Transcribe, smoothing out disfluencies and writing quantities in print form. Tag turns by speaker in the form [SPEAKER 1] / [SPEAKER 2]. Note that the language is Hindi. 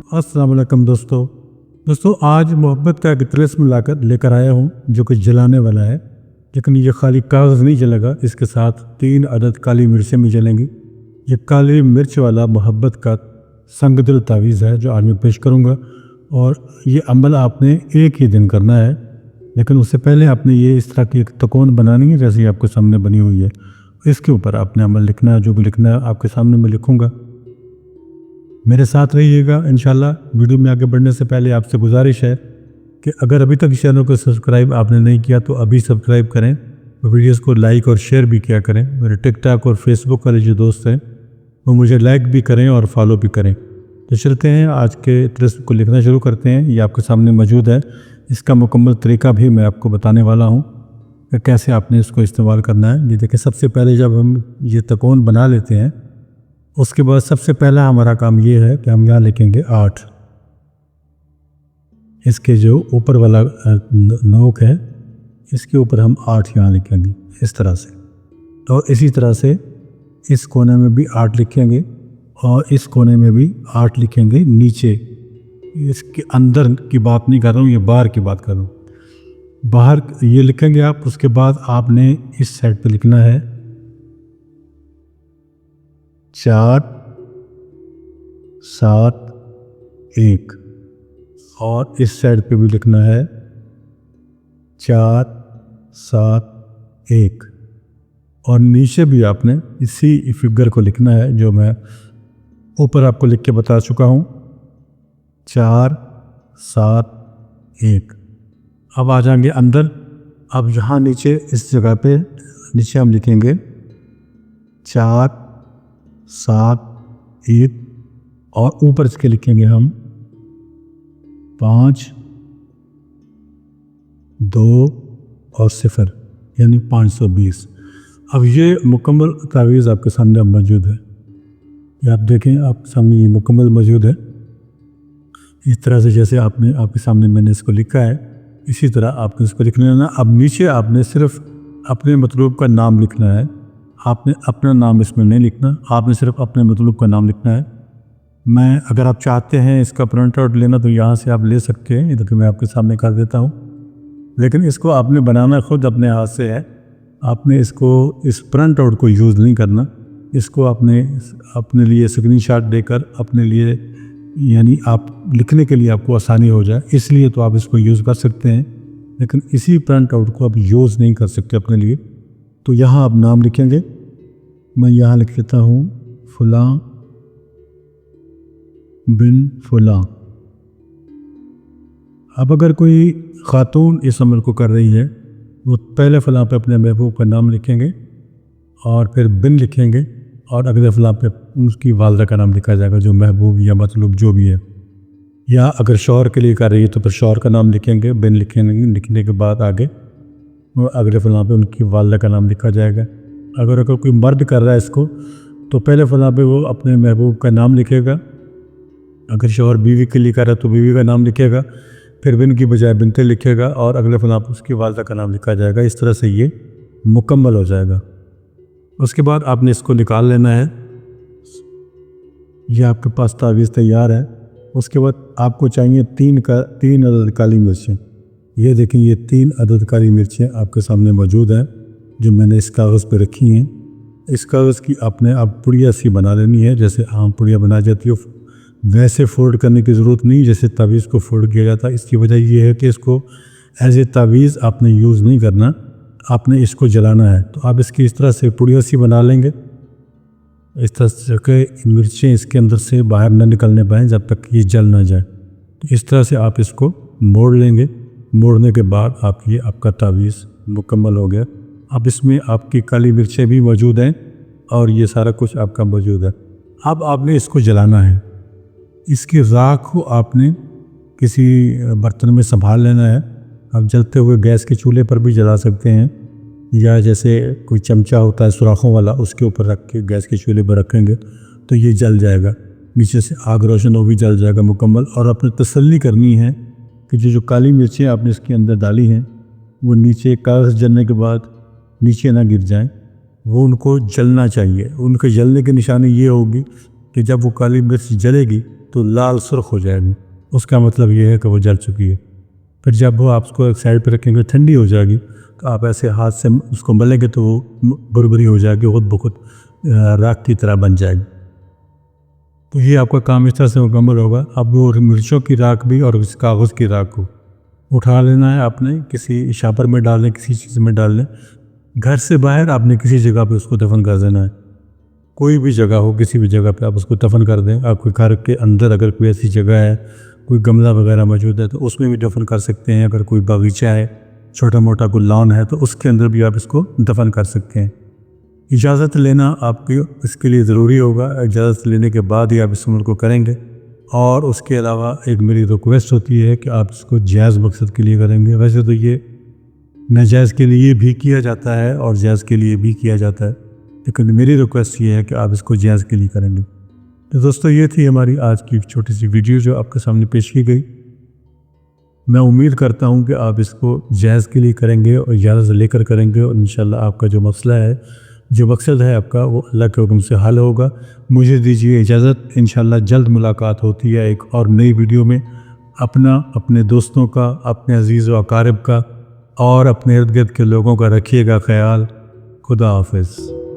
[SPEAKER 1] अस्सलाम वालेकुम दोस्तों आज मोहब्बत का एक तिलस्म लाकर लेकर आया हूँ जो कि जलाने वाला है। लेकिन ये खाली कागज़ नहीं जलेगा, इसके साथ 3 अदद काली मिर्चें भी जलेंगी। ये काली मिर्च वाला मोहब्बत का संगदिल तावीज़ है जो आज मैं पेश करूँगा। और ये अमल आपने एक ही दिन करना है, लेकिन उससे पहले आपने ये इस तरह की एक तकोन बनानी है जैसे आपके सामने बनी हुई है। इसके ऊपर आपने अमल लिखना है, जो भी लिखना है आपके सामने मैं लिखूँगा। मेरे साथ रहिएगा इंशाल्लाह। वीडियो में आगे बढ़ने से पहले आपसे गुजारिश है कि अगर अभी तक इस चैनल को सब्सक्राइब आपने नहीं किया तो अभी सब्सक्राइब करें, वीडियोस को लाइक और शेयर भी किया करें। मेरे टिकटॉक और फेसबुक वाले जो दोस्त हैं वो मुझे लाइक भी करें और फॉलो भी करें। तो चलते हैं आज के तिलस्म को लिखना शुरू करते हैं। ये आपके सामने मौजूद है। इसका मुकम्मल तरीका भी मैं आपको बताने वाला हूँ कि कैसे आपने इसको इस्तेमाल करना है। ये देखिए, सबसे पहले जब हम ये तकोन बना लेते हैं उसके बाद सबसे पहला हमारा काम ये है कि हम यहाँ लिखेंगे 8। इसके जो ऊपर वाला नोक है इसके ऊपर हम 8 यहाँ लिखेंगे इस तरह से। और इसी तरह से इस कोने में भी 8 लिखेंगे और इस कोने में भी 8 लिखेंगे नीचे। इसके अंदर की बात नहीं कर रहा हूँ, ये बाहर की बात कर रहा हूँ। बाहर ये लिखेंगे आप। उसके बाद आपने इस साइड पे लिखना है 4 7 1 और इस साइड पे भी लिखना है 4 7 1 और नीचे भी आपने इसी फिगर को लिखना है जो मैं ऊपर आपको लिख के बता चुका हूँ, 4 7 1। अब आ जाएंगे अंदर। अब यहाँ नीचे इस जगह पे नीचे हम लिखेंगे 4 7 1 और ऊपर इसके लिखेंगे हम 5 2 और 0 यानी 520। अब ये मुकम्मल तावीज़ आपके सामने मौजूद है। ये आप देखें, आपके सामने ये मुकम्मल मौजूद है। इस तरह से जैसे आपके सामने मैंने इसको लिखा है इसी तरह आपने इसको लिखना है ना। अब नीचे आपने सिर्फ अपने मतलूब का नाम लिखना है। आपने अपना नाम इसमें नहीं लिखना, आपने सिर्फ अपने मतलूब का नाम लिखना है। मैं अगर आप चाहते हैं इसका प्रिंट आउट लेना तो यहाँ से आप ले सकते हैं, इधर मैं आपके सामने कर देता हूँ। लेकिन इसको आपने बनाना खुद अपने हाथ से है। आपने इसको इस प्रिंट आउट को यूज़ नहीं करना। इसको आपने अपने लिए स्क्रीनशॉट देकर अपने लिए, यानी आप लिखने के लिए आपको आसानी हो जाए इसलिए तो आप इसको यूज़ कर सकते हैं, लेकिन इसी प्रिंट आउट को आप यूज़ नहीं कर सकते अपने लिए। तो यहाँ आप नाम लिखेंगे। मैं यहाँ लिख लेता हूँ फलां बिन फलां। अब अगर कोई ख़ातून इस अमल को कर रही है वो पहले फलां पे अपने महबूब का नाम लिखेंगे और फिर बिन लिखेंगे और अगले फलां पे उसकी वालदा का नाम लिखा जाएगा जो महबूब या मतलब जो भी है। या अगर शौहर के लिए कर रही है तो फिर शौहर का नाम लिखेंगे, बिन लिखेंगे। लिखने के बाद आगे अगले फलां पे उनकी वालदा का नाम लिखा जाएगा। अगर कोई मर्द कर रहा है इसको तो पहले फलां पे वो अपने महबूब का नाम लिखेगा। अगर शौहर बीवी के लिए कर रहा है तो बीवी का नाम लिखेगा, फिर बिन की बजाय बिनते लिखेगा और अगले फलां पे उसकी वालदा का नाम लिखा जाएगा। इस तरह से ये मुकम्मल हो जाएगा। उसके बाद आपने इसको निकाल लेना है। ये आपके पास तावीज़ तैयार है। उसके बाद आपको चाहिए 3 अदद काली मिर्चें। ये देखें, ये 3 अदद काली मिर्चें आपके सामने मौजूद हैं जो मैंने इस कागज़ पे रखी हैं। इस कागज़ की आपने अब पुड़िया सी बना लेनी है, जैसे आम पुड़िया बना जाती हो। वैसे फोल्ड करने की ज़रूरत नहीं जैसे तावीज़ को फोल्ड किया जाता है। इसकी वजह ये है कि इसको एज ए तावीज़ आपने यूज़ नहीं करना, आपने इसको जलाना है। तो आप इसकी इस तरह से पुड़िया सी बना लेंगे। इस तरह से कि मिर्चें इसके अंदर से बाहर न निकलने पाएँ जब तक ये जल ना जाए। तो इस तरह से आप इसको मोड़ लेंगे। मोड़ने के बाद आपका तावीज़ मुकम्मल हो गया। अब इसमें आपकी काली मिर्चें भी मौजूद हैं और ये सारा कुछ आपका मौजूद है। अब आपने इसको जलाना है। इसकी राख को आपने किसी बर्तन में संभाल लेना है। आप जलते हुए गैस के चूल्हे पर भी जला सकते हैं, या जैसे कोई चमचा होता है सुराखों वाला उसके ऊपर रख के गैस के चूल्हे पर रखेंगे तो ये जल जाएगा। नीचे से आग रोशन हो भी जल जाएगा मुकम्मल। और अपने तसल्ली करनी है कि जो काली मिर्चें आपने इसके अंदर डाली हैं वो नीचे कागज़ जलने के बाद नीचे ना गिर जाएं, वो उनको जलना चाहिए। उनके जलने की निशानी ये होगी कि जब वो काली मिर्च जलेगी तो लाल सुर्ख हो जाएगी, उसका मतलब ये है कि वो जल चुकी है। फिर जब वो आप उसको एक साइड पर रखेंगे, ठंडी हो जाएगी, तो आप ऐसे हाथ से उसको मलेंगे तो वो बुरबुरी हो जाएगी, खुद ब खुद राख की तरह बन जाएगी। तो ये आपका काम इस तरह से मुकम्मल होगा। अब वो मिर्चों की राख भी और इस कागज़ की राख को उठा लेना है आपने, किसी शापर में डाल लें, किसी चीज़ में डाल लें। घर से बाहर आपने किसी जगह पे उसको दफन कर देना है। कोई भी जगह हो, किसी भी जगह पे आप उसको दफन कर दें। आपके घर के अंदर अगर कोई ऐसी जगह है, कोई गमला वगैरह मौजूद है, तो उसमें भी दफन कर सकते हैं। अगर कोई बागीचा है, छोटा मोटा कोई लॉन है, तो उसके अंदर भी आप इसको दफन कर सकते हैं। इजाज़त लेना आपकी इसके लिए ज़रूरी होगा। इजाज़त लेने के बाद ही आप इस अमल को करेंगे। और उसके अलावा एक मेरी रिक्वेस्ट होती है कि आप इसको जायज़ मकसद के लिए करेंगे। वैसे तो ये नाजायज़ के लिए भी किया जाता है और जायज़ के लिए भी किया जाता है, लेकिन मेरी रिक्वेस्ट ये है कि आप इसको जायज़ के लिए करेंगे। तो दोस्तों, ये थी हमारी आज की एक छोटी सी वीडियो जो आपके सामने पेश की गई। मैं उम्मीद करता हूँ कि आप इसको जायज़ के लिए करेंगे और इजाज़त लेकर करेंगे, और इंशाल्लाह आपका जो मसला है, जो मकसद है आपका, वो अल्लाह के हुक्म से हल होगा। मुझे दीजिए इजाज़त। इंशाल्लाह जल्द मुलाकात होती है एक और नई वीडियो में। अपना, अपने दोस्तों का, अपने अजीज़ व अकारिब का और अपने इर्द गिर्द के लोगों का रखिएगा ख्याल। खुदा हाफिज़।